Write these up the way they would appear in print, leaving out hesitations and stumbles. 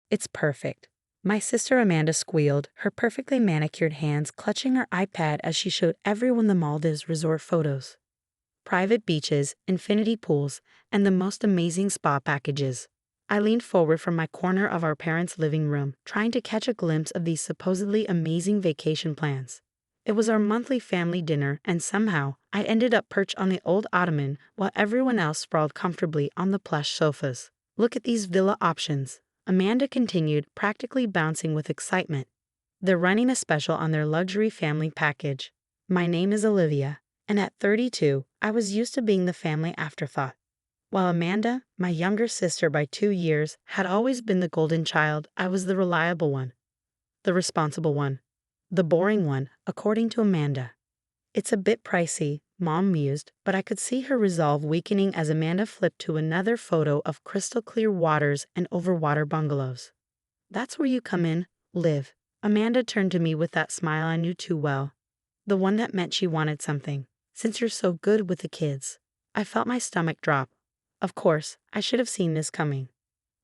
It's perfect. My sister Amanda squealed, her perfectly manicured hands clutching her iPad as she showed everyone the Maldives resort photos. Private beaches, infinity pools, and the most amazing spa packages. I leaned forward from my corner of our parents' living room, trying to catch a glimpse of these supposedly amazing vacation plans. It was our monthly family dinner, and somehow, I ended up perched on the old ottoman while everyone else sprawled comfortably on the plush sofas. Look at these villa options, Amanda continued, practically bouncing with excitement. They're running a special on their luxury family package. My name is Olivia, and at 32, I was used to being the family afterthought. While Amanda, my younger sister by 2 years, had always been the golden child, I was the reliable one, the responsible one, the boring one, according to Amanda. It's a bit pricey, Mom mused, but I could see her resolve weakening as Amanda flipped to another photo of crystal clear waters and overwater bungalows. That's where you come in, Liv. Amanda turned to me with that smile I knew too well. The one that meant she wanted something. Since you're so good with the kids. I felt my stomach drop. Of course, I should have seen this coming.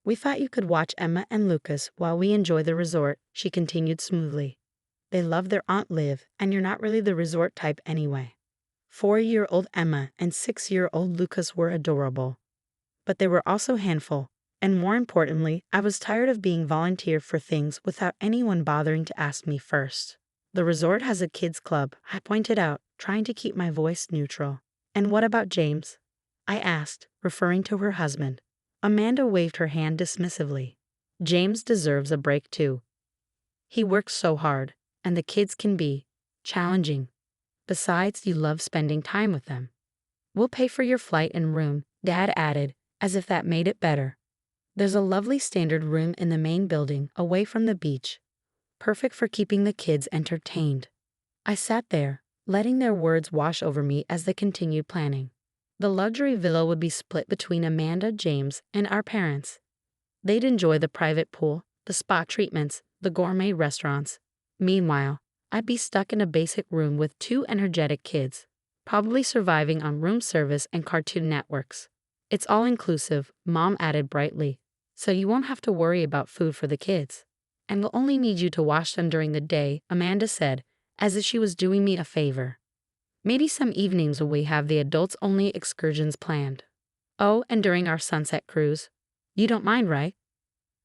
We thought you could watch Emma and Lucas while we enjoy the resort, she continued smoothly. They love their Aunt Liv, and you're not really the resort type anyway. 4-year-old Emma and 6-year-old Lucas were adorable. But they were also a handful, and more importantly, I was tired of being volunteered for things without anyone bothering to ask me first. The resort has a kids club, I pointed out, trying to keep my voice neutral. And what about James? I asked, referring to her husband. Amanda waved her hand dismissively. James deserves a break too. He works so hard, and the kids can be challenging. Besides, you love spending time with them. We'll pay for your flight and room, Dad added, as if that made it better. There's a lovely standard room in the main building, away from the beach. Perfect for keeping the kids entertained. I sat there, letting their words wash over me as they continued planning. The luxury villa would be split between Amanda, James, and our parents. They'd enjoy the private pool, the spa treatments, the gourmet restaurants. Meanwhile, I'd be stuck in a basic room with 2 energetic kids, probably surviving on room service and Cartoon Networks. It's all inclusive, Mom added brightly, so you won't have to worry about food for the kids. And we'll only need you to wash them during the day, Amanda said, as if she was doing me a favor. Maybe some evenings when we have the adults-only excursions planned. Oh, and during our sunset cruise. You don't mind, right?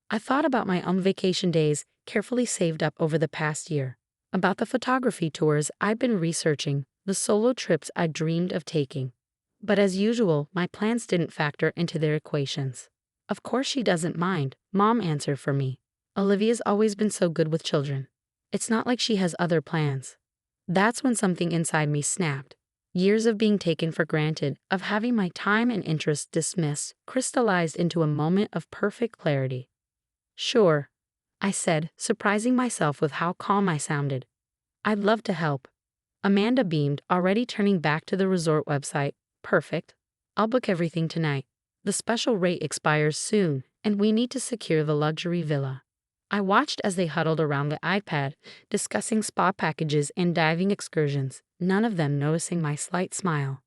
I thought about my own vacation days, carefully saved up over the past year, about the photography tours I'd been researching, the solo trips I dreamed of taking. But as usual, my plans didn't factor into their equations. Of course she doesn't mind, Mom answered for me. Olivia's always been so good with children. It's not like she has other plans. That's when something inside me snapped. Years of being taken for granted, of having my time and interests dismissed, crystallized into a moment of perfect clarity. Sure, I said, surprising myself with how calm I sounded. I'd love to help. Amanda beamed, already turning back to the resort website. Perfect. I'll book everything tonight. The special rate expires soon, and we need to secure the luxury villa. I watched as they huddled around the iPad, discussing spa packages and diving excursions, none of them noticing my slight smile.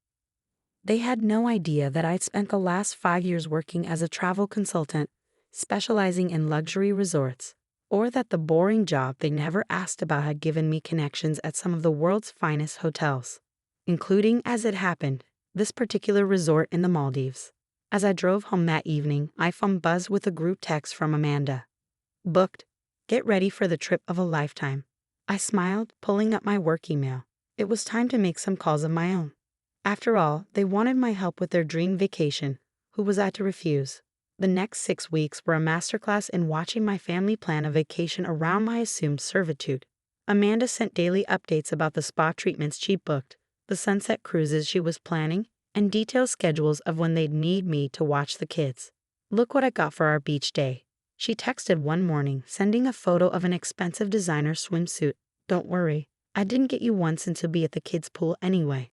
They had no idea that I'd spent the last 5 years working as a travel consultant, specializing in luxury resorts, or that the boring job they never asked about had given me connections at some of the world's finest hotels, including, as it happened, this particular resort in the Maldives. As I drove home that evening, my phone buzzed with a group text from Amanda. Booked. Get ready for the trip of a lifetime. I smiled, pulling up my work email. It was time to make some calls of my own. After all, they wanted my help with their dream vacation. Who was I to refuse? The next 6 weeks were a masterclass in watching my family plan a vacation around my assumed servitude. Amanda sent daily updates about the spa treatments she'd booked, the sunset cruises she was planning, and detailed schedules of when they'd need me to watch the kids. Look what I got for our beach day. She texted one morning, sending a photo of an expensive designer swimsuit. Don't worry, I didn't get you one since you'll be at the kids' pool anyway.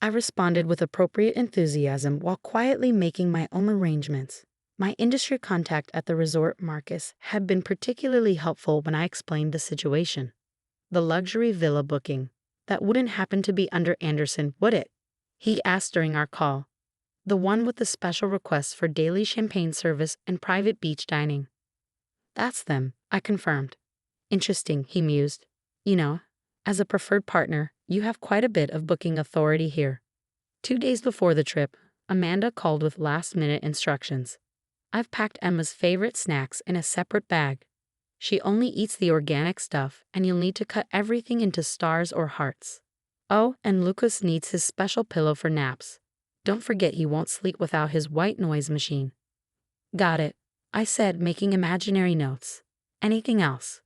I responded with appropriate enthusiasm while quietly making my own arrangements. My industry contact at the resort, Marcus, had been particularly helpful when I explained the situation. The luxury villa booking. That wouldn't happen to be under Anderson, would it? He asked during our call. The one with the special requests for daily champagne service and private beach dining. That's them, I confirmed. Interesting, he mused. You know, as a preferred partner, you have quite a bit of booking authority here. 2 days before the trip, Amanda called with last-minute instructions. I've packed Emma's favorite snacks in a separate bag. She only eats the organic stuff, and you'll need to cut everything into stars or hearts. Oh, and Lucas needs his special pillow for naps. Don't forget he won't sleep without his white noise machine. Got it, I said, making imaginary notes. Anything else?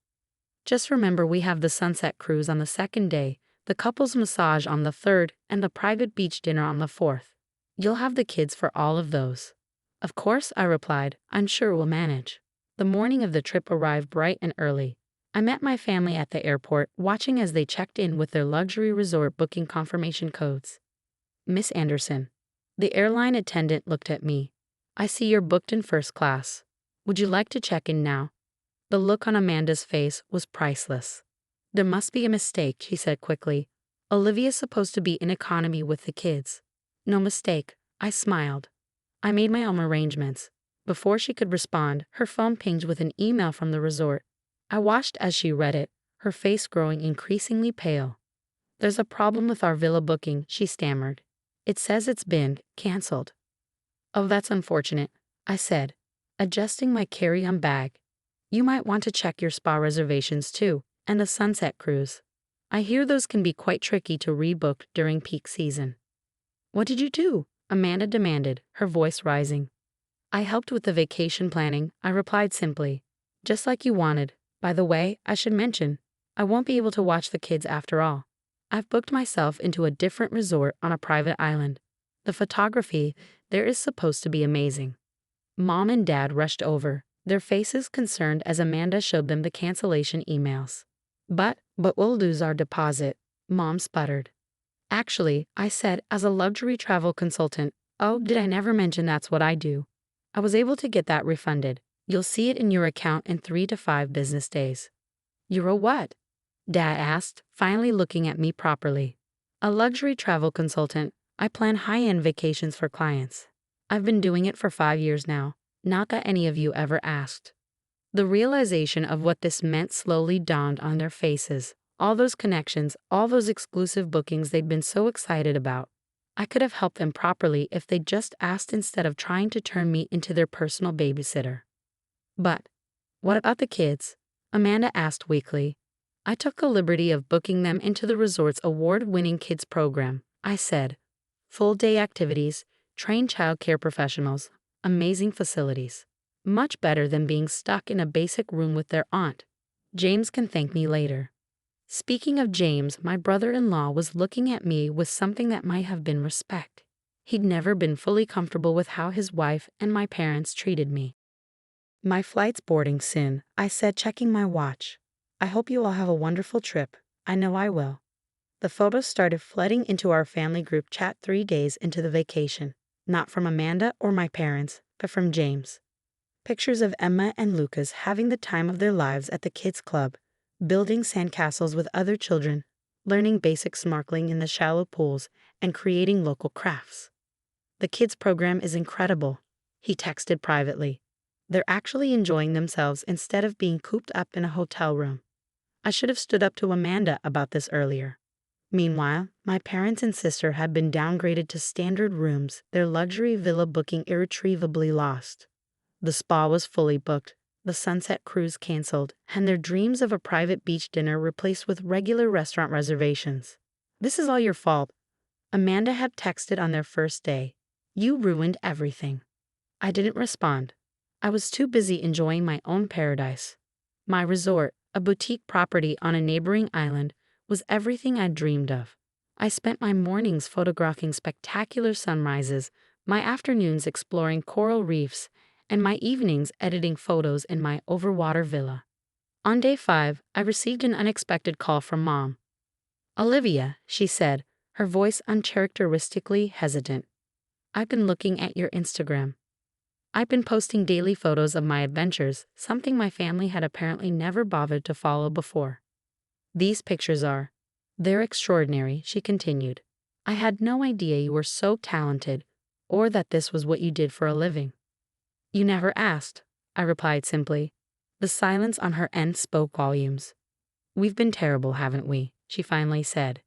Just remember we have the sunset cruise on the second day, the couple's massage on the third, and the private beach dinner on the fourth. You'll have the kids for all of those. Of course, I replied. I'm sure we'll manage. The morning of the trip arrived bright and early. I met my family at the airport, watching as they checked in with their luxury resort booking confirmation codes. Miss Anderson. The airline attendant looked at me. I see you're booked in first class. Would you like to check in now? The look on Amanda's face was priceless. There must be a mistake, she said quickly. Olivia's supposed to be in economy with the kids. No mistake, I smiled. I made my own arrangements. Before she could respond, her phone pinged with an email from the resort. I watched as she read it, her face growing increasingly pale. There's a problem with our villa booking, she stammered. It says it's been canceled. Oh, that's unfortunate, I said, adjusting my carry-on bag. You might want to check your spa reservations too, and the sunset cruise. I hear those can be quite tricky to rebook during peak season. What did you do? Amanda demanded, her voice rising. I helped with the vacation planning, I replied simply. Just like you wanted. By the way, I should mention, I won't be able to watch the kids after all. I've booked myself into a different resort on a private island. The photography there is supposed to be amazing. Mom and Dad rushed over, their faces concerned as Amanda showed them the cancellation emails. But we'll lose our deposit, Mom sputtered. Actually, I said, as a luxury travel consultant, oh, did I never mention that's what I do? I was able to get that refunded. You'll see it in your account in 3 to 5 business days. You're a what? Dad asked, finally looking at me properly. A luxury travel consultant. I plan high-end vacations for clients. I've been doing it for 5 years now. Not that any of you ever asked. The realization of what this meant slowly dawned on their faces. All those connections, all those exclusive bookings they'd been so excited about. I could have helped them properly if they'd just asked instead of trying to turn me into their personal babysitter. But what about the kids? Amanda asked weakly. I took the liberty of booking them into the resort's award-winning kids program, I said. Full-day activities, trained child care professionals, amazing facilities. Much better than being stuck in a basic room with their aunt. James can thank me later. Speaking of James, my brother-in-law was looking at me with something that might have been respect. He'd never been fully comfortable with how his wife and my parents treated me. My flight's boarding soon, I said, checking my watch. I hope you all have a wonderful trip. I know I will. The photos started flooding into our family group chat 3 days into the vacation. Not from Amanda or my parents, but from James. Pictures of Emma and Lucas having the time of their lives at the kids' club, building sandcastles with other children, learning basic snorkeling in the shallow pools, and creating local crafts. The kids' program is incredible, he texted privately. They're actually enjoying themselves instead of being cooped up in a hotel room. I should have stood up to Amanda about this earlier. Meanwhile, my parents and sister had been downgraded to standard rooms, their luxury villa booking irretrievably lost. The spa was fully booked, the sunset cruise canceled, and their dreams of a private beach dinner replaced with regular restaurant reservations. This is all your fault, Amanda had texted on their first day. You ruined everything. I didn't respond. I was too busy enjoying my own paradise. My resort, a boutique property on a neighboring island, was everything I'd dreamed of. I spent my mornings photographing spectacular sunrises, my afternoons exploring coral reefs, and my evenings editing photos in my overwater villa. On day 5, I received an unexpected call from Mom. Olivia, she said, her voice uncharacteristically hesitant. I've been looking at your Instagram. I've been posting daily photos of my adventures, something my family had apparently never bothered to follow before. These pictures they're extraordinary, she continued. I had no idea you were so talented, or that this was what you did for a living. You never asked, I replied simply. The silence on her end spoke volumes. "We've been terrible, haven't we?" she finally said.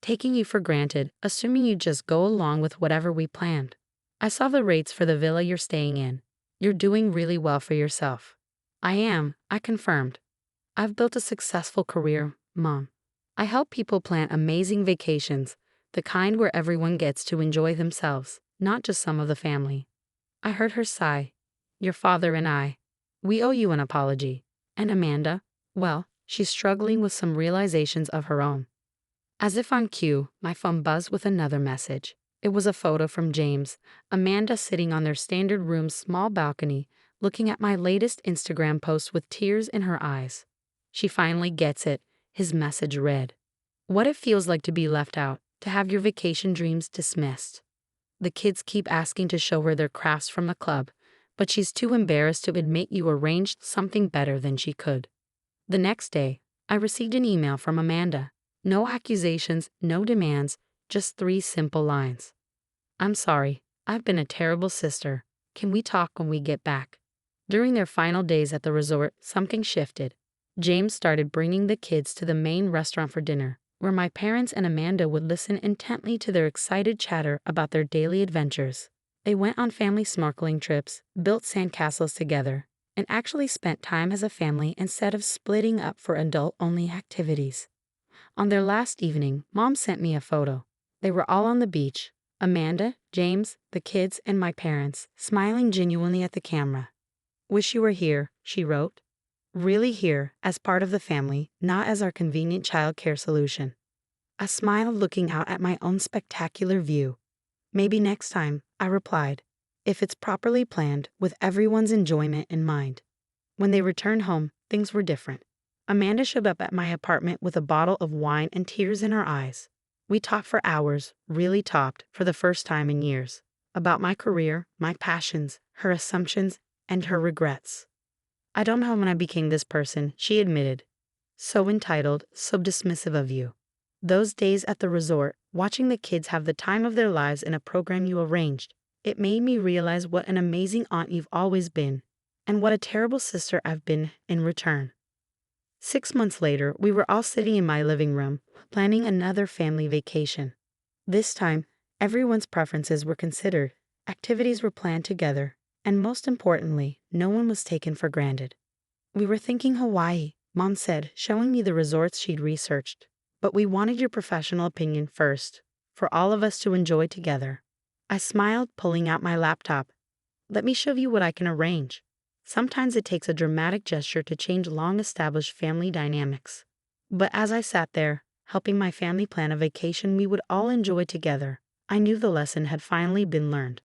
"Taking you for granted, assuming you just go along with whatever we planned. I saw the rates for the villa you're staying in. You're doing really well for yourself." "I am," I confirmed. "I've built a successful career, Mom. I help people plan amazing vacations, the kind where everyone gets to enjoy themselves, not just some of the family." I heard her sigh. "Your father and I, we owe you an apology. And Amanda, well, she's struggling with some realizations of her own." As if on cue, my phone buzzed with another message. It was a photo from James, Amanda sitting on their standard room's small balcony, looking at my latest Instagram post with tears in her eyes. "She finally gets it," his message read. "What it feels like to be left out, to have your vacation dreams dismissed. The kids keep asking to show her their crafts from the club, but she's too embarrassed to admit you arranged something better than she could." The next day, I received an email from Amanda. No accusations, no demands, just 3 simple lines. "I'm sorry, I've been a terrible sister. Can we talk when we get back?" During their final days at the resort, something shifted. James started bringing the kids to the main restaurant for dinner, where my parents and Amanda would listen intently to their excited chatter about their daily adventures. They went on family snorkeling trips, built sandcastles together, and actually spent time as a family instead of splitting up for adult-only activities. On their last evening, Mom sent me a photo. They were all on the beach, Amanda, James, the kids, and my parents, smiling genuinely at the camera. "Wish you were here," she wrote. "Really here, as part of the family, not as our convenient childcare solution." I smiled, looking out at my own spectacular view. "Maybe next time," I replied, "if it's properly planned, with everyone's enjoyment in mind." When they returned home, things were different. Amanda showed up at my apartment with a bottle of wine and tears in her eyes. We talked for hours, really talked, for the first time in years, about my career, my passions, her assumptions, and her regrets. "I don't know when I became this person," she admitted. "So entitled, so dismissive of you. Those days at the resort, watching the kids have the time of their lives in a program you arranged, it made me realize what an amazing aunt you've always been, and what a terrible sister I've been in return." 6 months later, we were all sitting in my living room, planning another family vacation. This time, everyone's preferences were considered, activities were planned together, and most importantly, no one was taken for granted. "We were thinking Hawaii," Mom said, showing me the resorts she'd researched. "But we wanted your professional opinion first, for all of us to enjoy together." I smiled, pulling out my laptop. "Let me show you what I can arrange." Sometimes it takes a dramatic gesture to change long-established family dynamics. But as I sat there, helping my family plan a vacation we would all enjoy together, I knew the lesson had finally been learned.